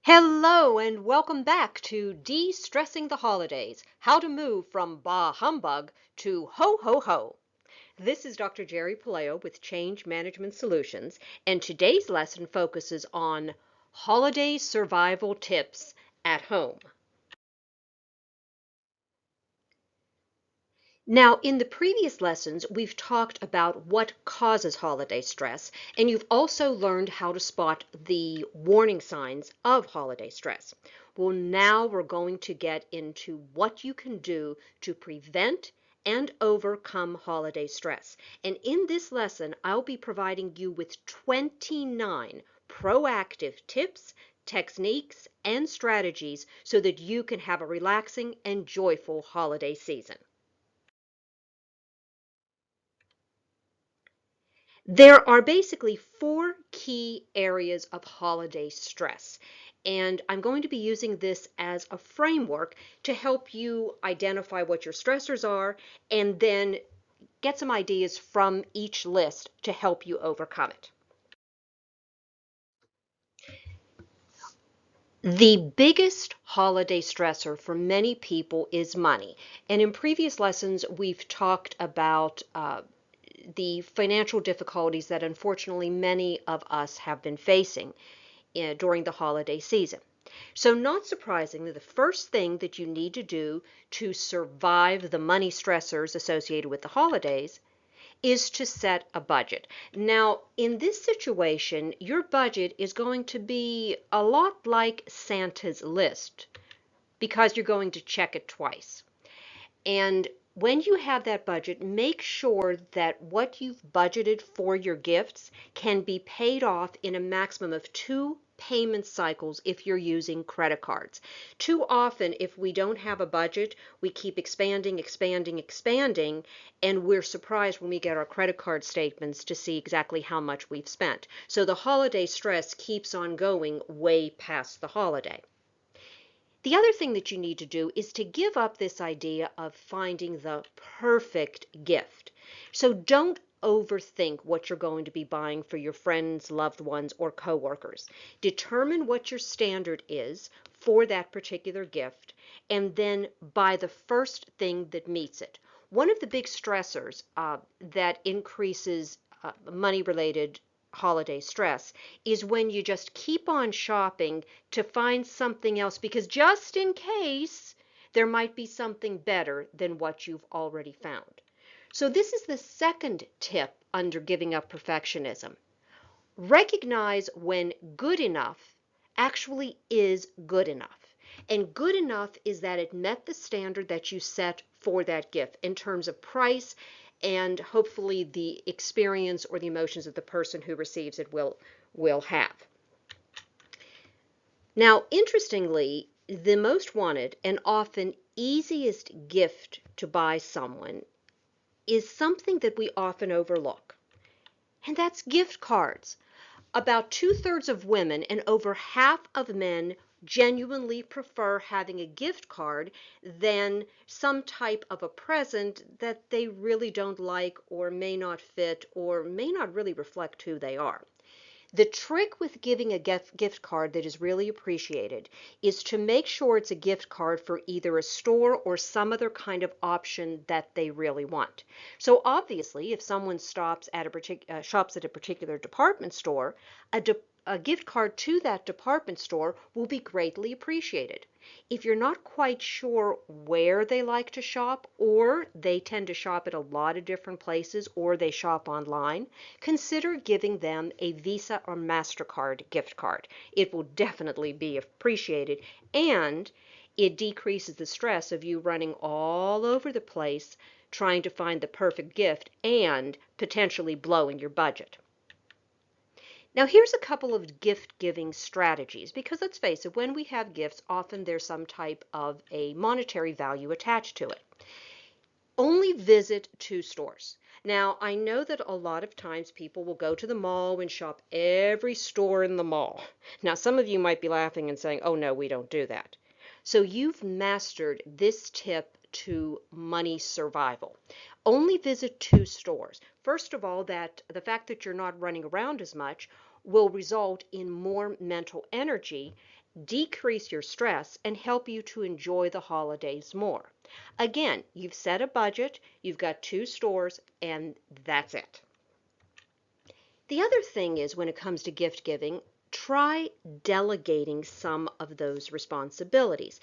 Hello and welcome back to De-Stressing the Holidays, how to move from bah humbug to ho ho ho. This is Dr. Geri Puleo with Change Management Solutions, and today's lesson focuses on holiday survival tips at home. Now, in the previous lessons, we've talked about what causes holiday stress, and you've also learned how to spot the warning signs of holiday stress. Well, now we're going to get into what you can do to prevent and overcome holiday stress. And in this lesson, I'll be providing you with 29 proactive tips, techniques, and strategies so that you can have a relaxing and joyful holiday season. There are basically four key areas of holiday stress, and I'm going to be using this as a framework to help you identify what your stressors are and then get some ideas from each list to help you overcome it. The biggest holiday stressor for many people is money. And in previous lessons, we've talked about the financial difficulties that unfortunately many of us have been facing during the holiday season. So, not surprisingly, the first thing that you need to do to survive the money stressors associated with the holidays is to set a budget. Now, in this situation, your budget is going to be a lot like Santa's list because you're going to check it twice. And when you have that budget, make sure that what you've budgeted for your gifts can be paid off in a maximum of 2 payment cycles if you're using credit cards. Too often, if we don't have a budget, we keep expanding, expanding, expanding, and we're surprised when we get our credit card statements to see exactly how much we've spent. So the holiday stress keeps on going way past the holiday. The other thing that you need to do is to give up this idea of finding the perfect gift. So don't overthink what you're going to be buying for your friends, loved ones, or coworkers. Determine what your standard is for that particular gift and then buy the first thing that meets it. One of the big stressors that increases money-related holiday stress is when you just keep on shopping to find something else because just in case there might be something better than what you've already found. So, this is the second tip under giving up perfectionism. Recognize when good enough actually is good enough. And good enough is that it met the standard that you set for that gift in terms of price and hopefully the experience or the emotions of the person who receives it will have. Now, interestingly, the most wanted and often easiest gift to buy someone is something that we often overlook, and that's gift cards. About 2/3 of women and over half of men genuinely prefer having a gift card than some type of a present that they really don't like or may not fit or may not really reflect who they are. The trick with giving a gift card that is really appreciated is to make sure it's a gift card for either a store or some other kind of option that they really want. So obviously, if someone shops at a particular department store, a gift card to that department store will be greatly appreciated. If you're not quite sure where they like to shop, or they tend to shop at a lot of different places, or they shop online, consider giving them a Visa or MasterCard gift card. It will definitely be appreciated, and it decreases the stress of you running all over the place trying to find the perfect gift and potentially blowing your budget. Now, here's a couple of gift giving strategies because let's face it, when we have gifts, often there's some type of a monetary value attached to it. Only visit 2 stores. Now, I know that a lot of times people will go to the mall and shop every store in the mall. Now, some of you might be laughing and saying, oh no, we don't do that. So you've mastered this tip to money survival. Only visit 2 stores. First of all, that the fact that you're not running around as much will result in more mental energy decrease your stress, and help you to enjoy the holidays more. Again, you've set a budget, you've got 2 stores, and that's it. The other thing is when it comes to gift giving, try delegating some of those responsibilities.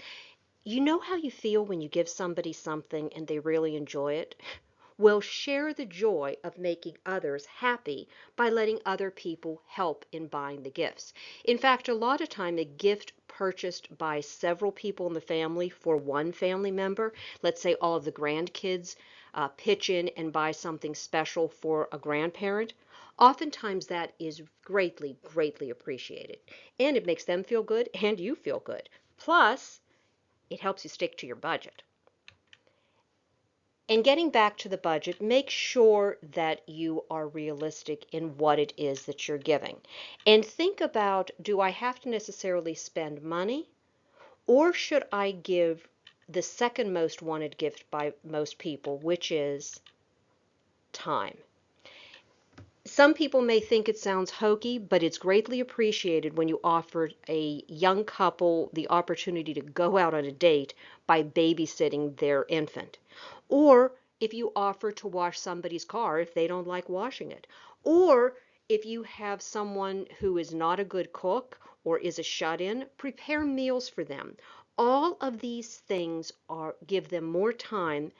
You know how you feel when you give somebody something and they really enjoy it? Well, share the joy of making others happy by letting other people help in buying the gifts. In fact, a lot of time a gift purchased by several people in the family for one family member, let's say all of the grandkids pitch in and buy something special for a grandparent, oftentimes that is greatly, greatly appreciated. And it makes them feel good and you feel good. Plus, it helps you stick to your budget. And getting back to the budget, make sure that you are realistic in what it is that you're giving. And think about, do I have to necessarily spend money, or should I give the second most wanted gift by most people, which is time? Some people may think it sounds hokey, but it's greatly appreciated when you offer a young couple the opportunity to go out on a date by babysitting their infant. Or if you offer to wash somebody's car if they don't like washing it. Or if you have someone who is not a good cook or is a shut-in, prepare meals for them. All of these things give them more time,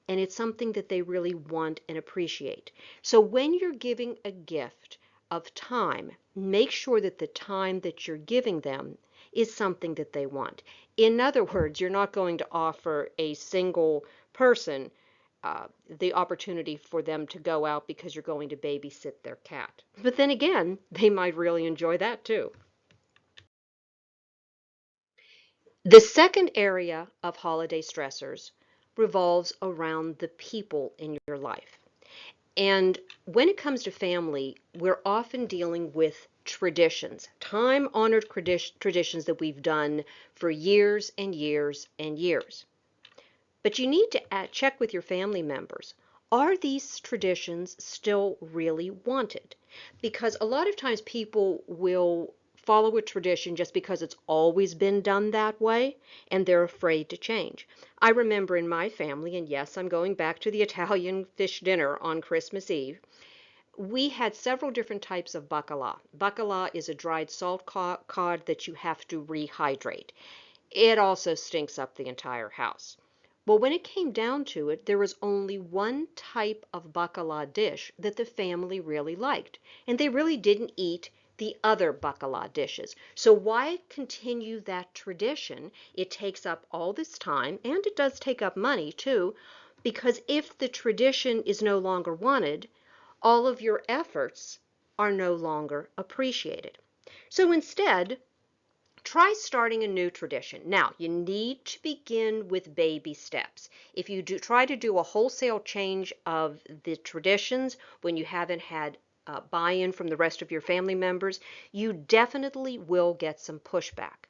and it's something that they really want and appreciate. So when you're giving a gift of time, make sure that the time that you're giving them is something that they want. In other words, you're not going to offer a single person the opportunity for them to go out because you're going to babysit their cat. But then again, they might really enjoy that too. The second area of holiday stressors revolves around the people in your life. And when it comes to family, we're often dealing with traditions, time-honored traditions that we've done for years and years and years. But you need to check with your family members. Are these traditions still really wanted? Because a lot of times people will follow a tradition just because it's always been done that way and they're afraid to change. I remember in my family, and yes, I'm going back to the Italian fish dinner on Christmas Eve, we had several different types of bacala. Bacala is a dried salt cod that you have to rehydrate. It also stinks up the entire house. Well, when it came down to it, there was only one type of bacala dish that the family really liked, and they really didn't eat the other bacala dishes. So why continue that tradition? It takes up all this time, and it does take up money too, because if the tradition is no longer wanted, all of your efforts are no longer appreciated. So instead, try starting a new tradition. Now, you need to begin with baby steps. If you try to do a wholesale change of the traditions when you haven't had buy-in from the rest of your family members, you definitely will get some pushback.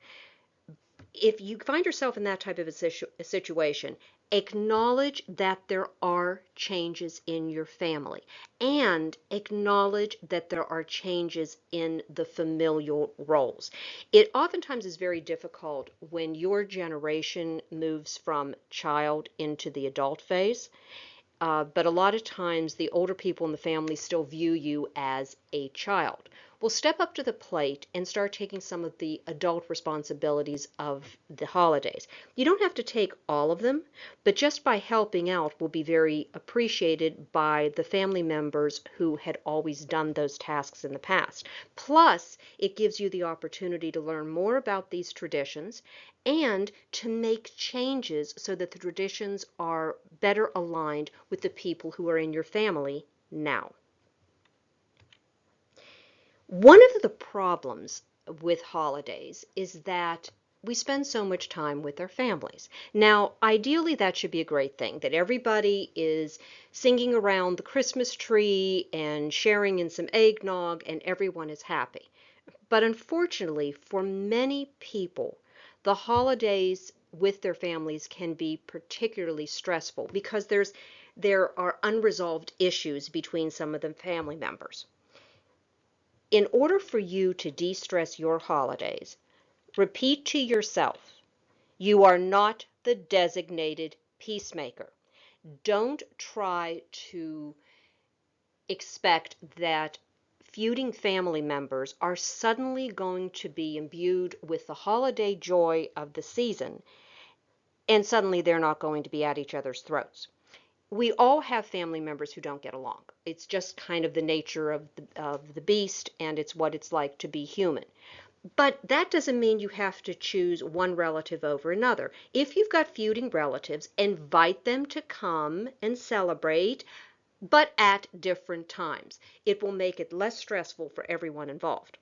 If you find yourself in that type of a situation, acknowledge that there are changes in your family and acknowledge that there are changes in the familial roles. It oftentimes is very difficult when your generation moves from child into the adult phase. But a lot of times the older people in the family still view you as a child. Well, step up to the plate and start taking some of the adult responsibilities of the holidays. You don't have to take all of them, but just by helping out will be very appreciated by the family members who had always done those tasks in the past. Plus, it gives you the opportunity to learn more about these traditions and to make changes so that the traditions are better aligned with the people who are in your family now. One of the problems with holidays is that we spend so much time with our families. Now, ideally, that should be a great thing, that everybody is singing around the Christmas tree and sharing in some eggnog and everyone is happy. But unfortunately, for many people, the holidays with their families can be particularly stressful because there are unresolved issues between some of the family members. In order for you to de-stress your holidays, Repeat to yourself, you are not the designated peacemaker. Don't try to expect that feuding family members are suddenly going to be imbued with the holiday joy of the season, and suddenly they're not going to be at each other's throats. We all have family members who don't get along. It's just kind of the nature of the beast, and it's what it's like to be human. But that doesn't mean you have to choose one relative over another. If you've got feuding relatives, invite them to come and celebrate, but at different times. It will make it less stressful for everyone involved.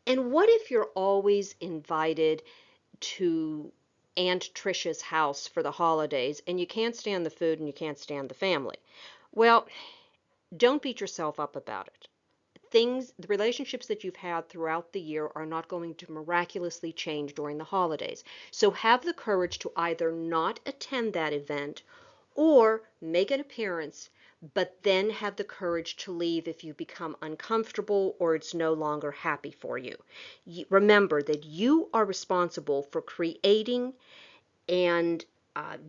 And what if you're always invited to Aunt Trisha's house for the holidays and you can't stand the food and you can't stand the family? Well, don't beat yourself up about it. The relationships that you've had throughout the year are not going to miraculously change during the holidays. So have the courage to either not attend that event or make an appearance, but then have the courage to leave if you become uncomfortable or it's no longer happy for you. Remember that you are responsible for creating and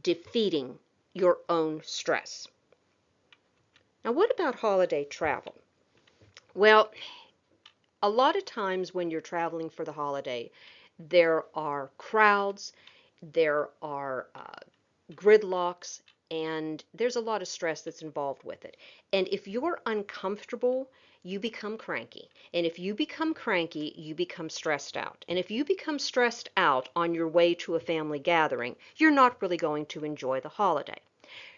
defeating your own stress. Now, what about holiday travel? Well, a lot of times when you're traveling for the holiday, there are crowds, there are gridlocks, and there's a lot of stress that's involved with it. And if you're uncomfortable, you become cranky. And if you become cranky, you become stressed out. And if you become stressed out on your way to a family gathering, you're not really going to enjoy the holiday.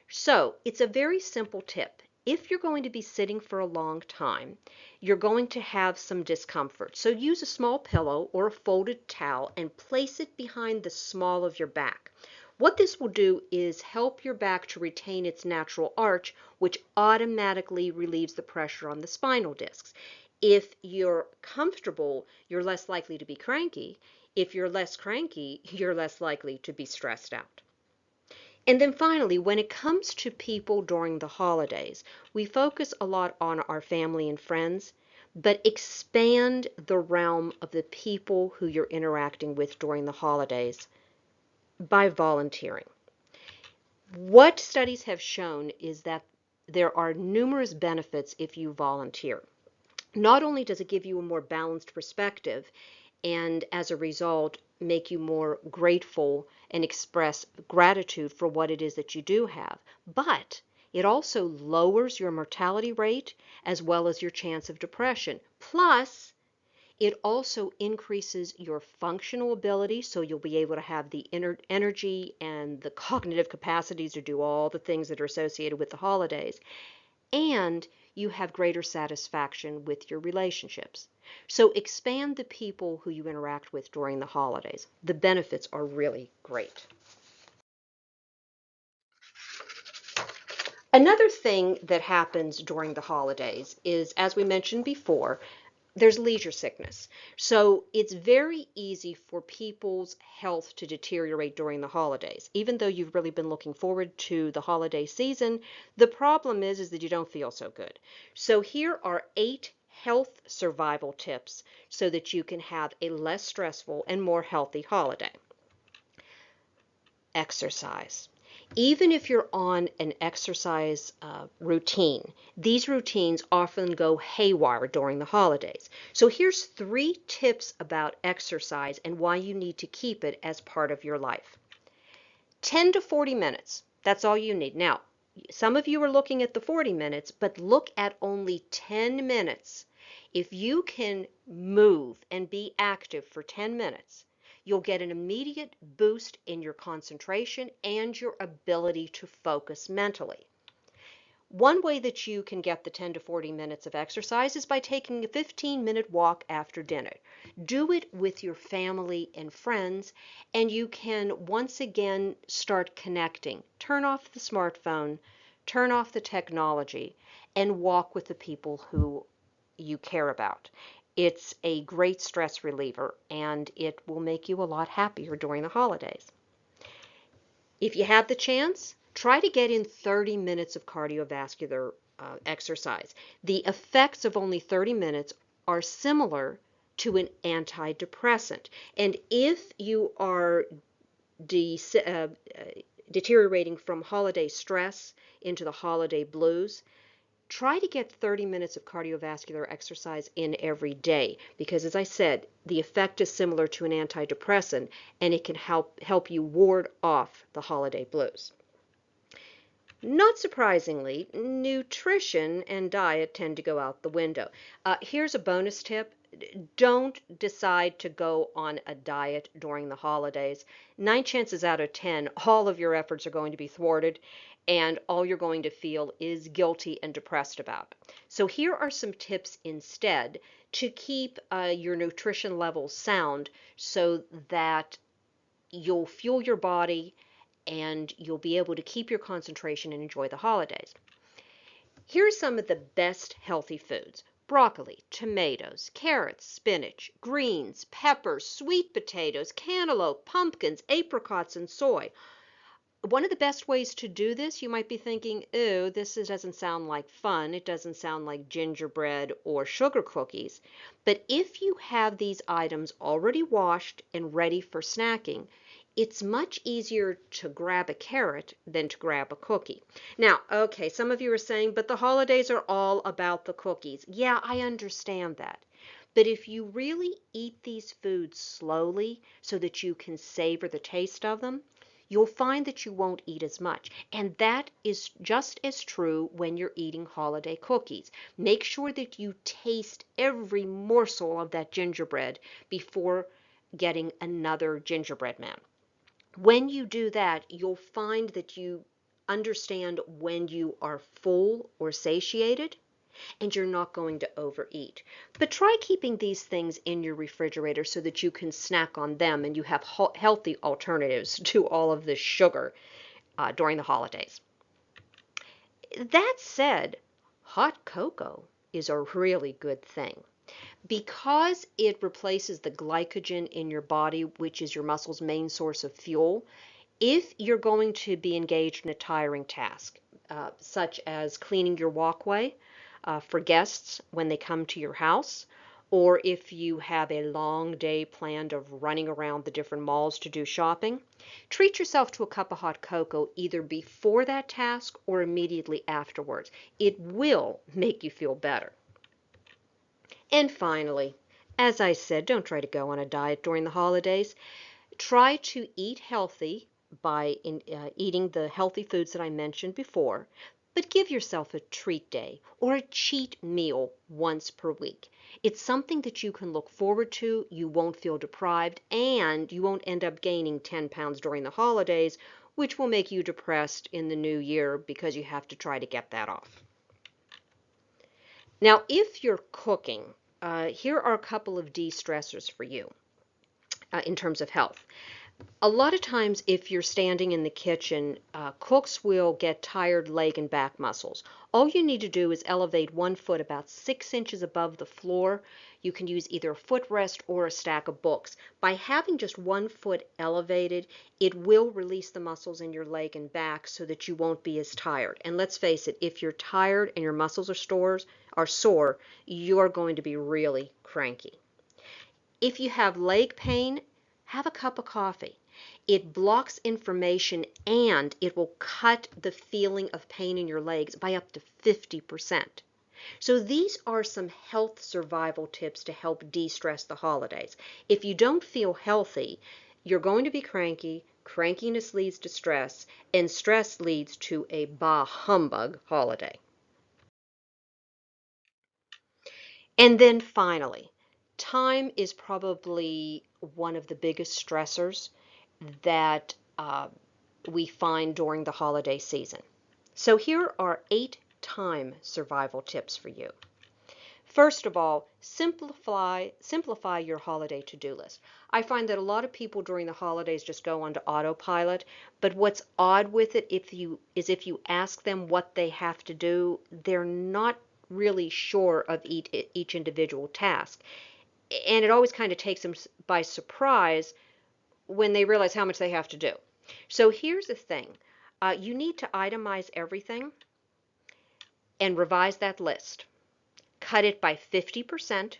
So it's a very simple tip. If you're going to be sitting for a long time, you're going to have some discomfort. So use a small pillow or a folded towel and place it behind the small of your back. What this will do is help your back to retain its natural arch, which automatically relieves the pressure on the spinal discs. If you're comfortable, you're less likely to be cranky. If you're less cranky, you're less likely to be stressed out. And then finally, when it comes to people during the holidays, we focus a lot on our family and friends, but expand the realm of the people who you're interacting with during the holidays by volunteering. What studies have shown is that there are numerous benefits if you volunteer. Not only does it give you a more balanced perspective, and as a result, make you more grateful and express gratitude for what it is that you do have, but it also lowers your mortality rate as well as your chance of depression. Plus, it also increases your functional ability, so you'll be able to have the energy and the cognitive capacities to do all the things that are associated with the holidays. And you have greater satisfaction with your relationships. So expand the people who you interact with during the holidays. The benefits are really great. Another thing that happens during the holidays is, as we mentioned before, there's leisure sickness. So it's very easy for people's health to deteriorate during the holidays. Even though you've really been looking forward to the holiday season, the problem is that you don't feel so good. So here are 8 health survival tips so that you can have a less stressful and more healthy holiday. Exercise. Even if you're on an exercise routine, these routines often go haywire during the holidays. So here's 3 tips about exercise and why you need to keep it as part of your life. 10 to 40 minutes, that's all you need. Now, some of you are looking at the 40 minutes, but look at only 10 minutes. If you can move and be active for 10 minutes, you'll get an immediate boost in your concentration and your ability to focus mentally. One way that you can get the 10 to 40 minutes of exercise is by taking a 15-minute walk after dinner. Do it with your family and friends, and you can once again start connecting. Turn off the smartphone, turn off the technology, and walk with the people who you care about. It's a great stress reliever, and it will make you a lot happier during the holidays. If you have the chance, try to get in 30 minutes of cardiovascular exercise. The effects of only 30 minutes are similar to an antidepressant. And if you are de- uh, deteriorating from holiday stress into the holiday blues, try to get 30 minutes of cardiovascular exercise in every day because, as I said, the effect is similar to an antidepressant and it can help you ward off the holiday blues. Not surprisingly, nutrition and diet tend to go out the window. Here's a bonus tip. Don't decide to go on a diet during the holidays. 9 chances out of 10, all of your efforts are going to be thwarted, and all you're going to feel is guilty and depressed about it. So here are some tips instead to keep your nutrition levels sound so that you'll fuel your body and you'll be able to keep your concentration and enjoy the holidays. Here are some of the best healthy foods: broccoli, tomatoes, carrots, spinach, greens, peppers, sweet potatoes, cantaloupe, pumpkins, apricots, and soy. One of the best ways to do this, you might be thinking, ooh, doesn't sound like fun. It doesn't sound like gingerbread or sugar cookies. But if you have these items already washed and ready for snacking, it's much easier to grab a carrot than to grab a cookie. Now, okay, some of you are saying, but the holidays are all about the cookies. Yeah, I understand that. But if you really eat these foods slowly so that you can savor the taste of them, you'll find that you won't eat as much. And that is just as true when you're eating holiday cookies. Make sure that you taste every morsel of that gingerbread before getting another gingerbread man. When you do that, you'll find that you understand when you are full or satiated, and you're not going to overeat. But try keeping these things in your refrigerator so that you can snack on them and you have healthy alternatives to all of this sugar during the holidays. That said, hot cocoa is a really good thing. Because it replaces the glycogen in your body, which is your muscle's main source of fuel, if you're going to be engaged in a tiring task, such as cleaning your walkway for guests when they come to your house, or if you have a long day planned of running around the different malls to do shopping, treat yourself to a cup of hot cocoa either before that task or immediately afterwards. It will make you feel better. And finally, as I said, don't try to go on a diet during the holidays. Try to eat healthy by eating the healthy foods that I mentioned before, but give yourself a treat day or a cheat meal once per week. It's something that you can look forward to, you won't feel deprived, and you won't end up gaining 10 pounds during the holidays, which will make you depressed in the new year because you have to try to get that off. Now, if you're cooking, here are a couple of de-stressors for you in terms of health. A lot of times, if you're standing in the kitchen, cooks will get tired leg and back muscles. All you need to do is elevate one foot about 6 inches above the floor. You can use either a footrest or a stack of books. By having just one foot elevated, it will release the muscles in your leg and back so that you won't be as tired. And let's face it, if you're tired and your muscles are sore, you're going to be really cranky. If you have leg pain, have a cup of coffee. It blocks inflammation and it will cut the feeling of pain in your legs by up to 50%. So these are some health survival tips to help de-stress the holidays. If you don't feel healthy, you're going to be cranky, crankiness leads to stress, and stress leads to a bah humbug holiday. And then finally, time is probably one of the biggest stressors that we find during the holiday season. So here are 8 time survival tips for you. First of all, simplify your holiday to-do list. I find that a lot of people during the holidays just go onto autopilot, but what's odd with it if you ask them what they have to do, they're not really sure of each individual task. And it always kind of takes them by surprise when they realize how much they have to do. So here's the thing. You need to itemize everything and revise that list. Cut it by 50%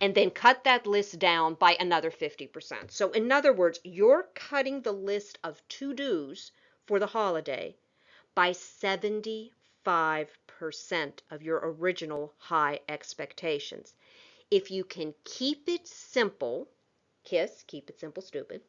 and then cut that list down by another 50%. So in other words, you're cutting the list of to-dos for the holiday by 75% of your original high expectations. If you can keep it simple, keep it simple, stupid,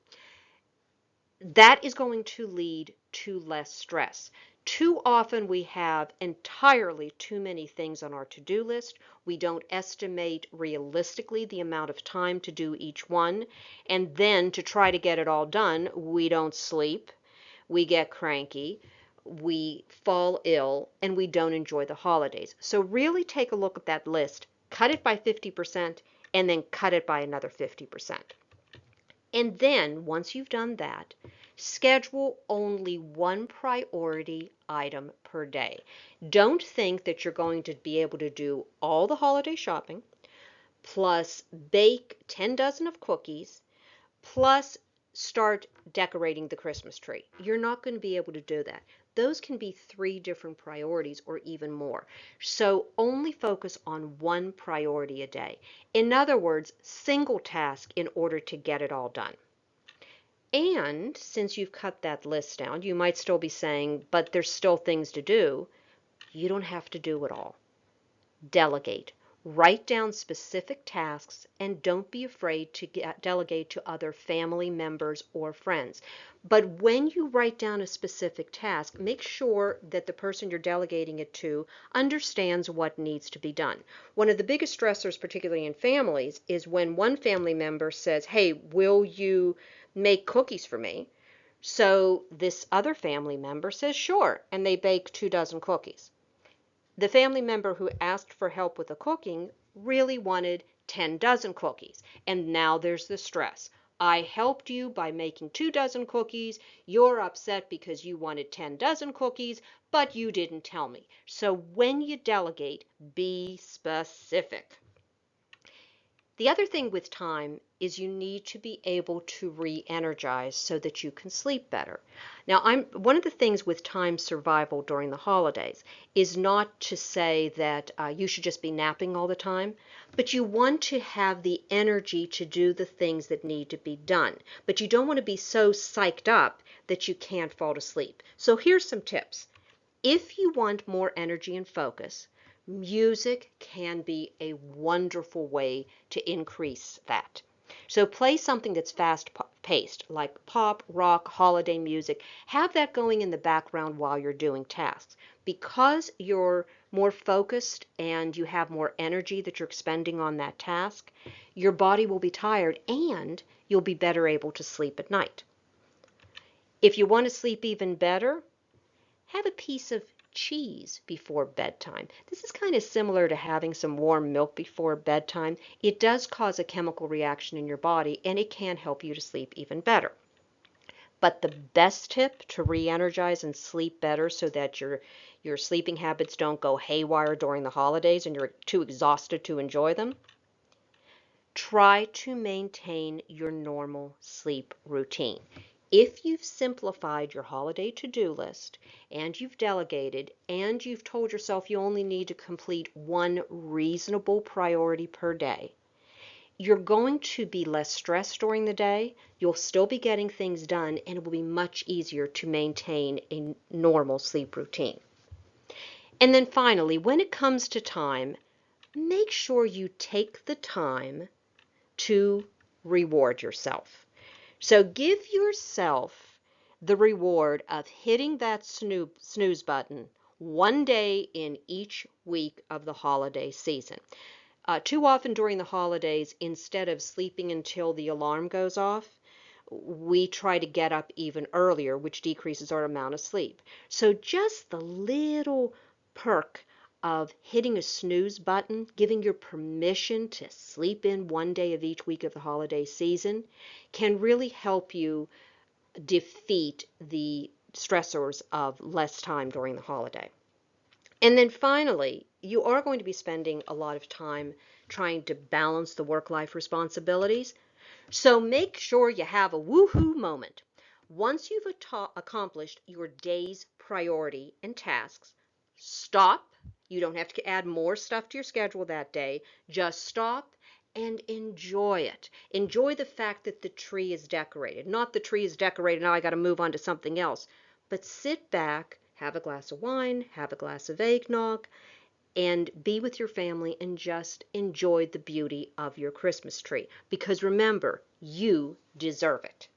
that is going to lead to less stress. Too often we have entirely too many things on our to-do list. We don't estimate realistically the amount of time to do each one. And then to try to get it all done, we don't sleep, we get cranky, we fall ill, and we don't enjoy the holidays. So really take a look at that list, cut it by 50%, and then cut it by another 50%. And then, once you've done that, schedule only one priority item per day. Don't think that you're going to be able to do all the holiday shopping, plus bake 10 dozen of cookies, plus start decorating the Christmas tree. You're not going to be able to do that. Those can be 3 different priorities or even more. So only focus on one priority a day. In other words, single task in order to get it all done. And since you've cut that list down, you might still be saying, but there's still things to do. You don't have to do it all. Delegate. Write down specific tasks and don't be afraid to delegate to other family members or friends. But when you write down a specific task, make sure that the person you're delegating it to understands what needs to be done. One of the biggest stressors, particularly in families, is when one family member says, hey, will you make cookies for me? So this other family member says, sure, and they bake 2 dozen cookies. The family member who asked for help with the cooking really wanted 10 dozen cookies, and now there's the stress. I helped you by making 2 dozen cookies. You're upset because you wanted 10 dozen cookies, but you didn't tell me. So when you delegate, be specific. The other thing with time is you need to be able to re-energize so that you can sleep better. Now, one of the things with time survival during the holidays is not to say that you should just be napping all the time, but you want to have the energy to do the things that need to be done. But you don't want to be so psyched up that you can't fall to sleep. So here's some tips. If you want more energy and focus, music can be a wonderful way to increase that. So play something that's fast-paced, like pop, rock, holiday music. Have that going in the background while you're doing tasks. Because you're more focused and you have more energy that you're expending on that task, your body will be tired and you'll be better able to sleep at night. If you want to sleep even better, have a piece of cheese before bedtime. This is kind of similar to having some warm milk before bedtime. It does cause a chemical reaction in your body and it can help you to sleep even better. But the best tip to re-energize and sleep better so that your sleeping habits don't go haywire during the holidays and you're too exhausted to enjoy them, try to maintain your normal sleep routine. If you've simplified your holiday to-do list and you've delegated and you've told yourself you only need to complete one reasonable priority per day, you're going to be less stressed during the day, you'll still be getting things done, and it will be much easier to maintain a normal sleep routine. And then finally, when it comes to time, make sure you take the time to reward yourself. So give yourself the reward of hitting that snooze button one day in each week of the holiday season. Too often during the holidays, instead of sleeping until the alarm goes off, we try to get up even earlier, which decreases our amount of sleep. So just the little perk of hitting a snooze button, giving your permission to sleep in one day of each week of the holiday season, can really help you defeat the stressors of less time during the holiday. And then finally, you are going to be spending a lot of time trying to balance the work-life responsibilities. So make sure you have a woohoo moment. Once you've accomplished your day's priority and tasks, stop. You don't have to add more stuff to your schedule that day. Just stop and enjoy it. Enjoy the fact that the tree is decorated. Not the tree is decorated, now I got to move on to something else. But sit back, have a glass of wine, have a glass of eggnog, and be with your family and just enjoy the beauty of your Christmas tree. Because remember, you deserve it.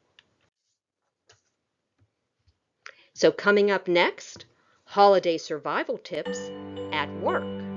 So, coming up next, holiday survival tips at work.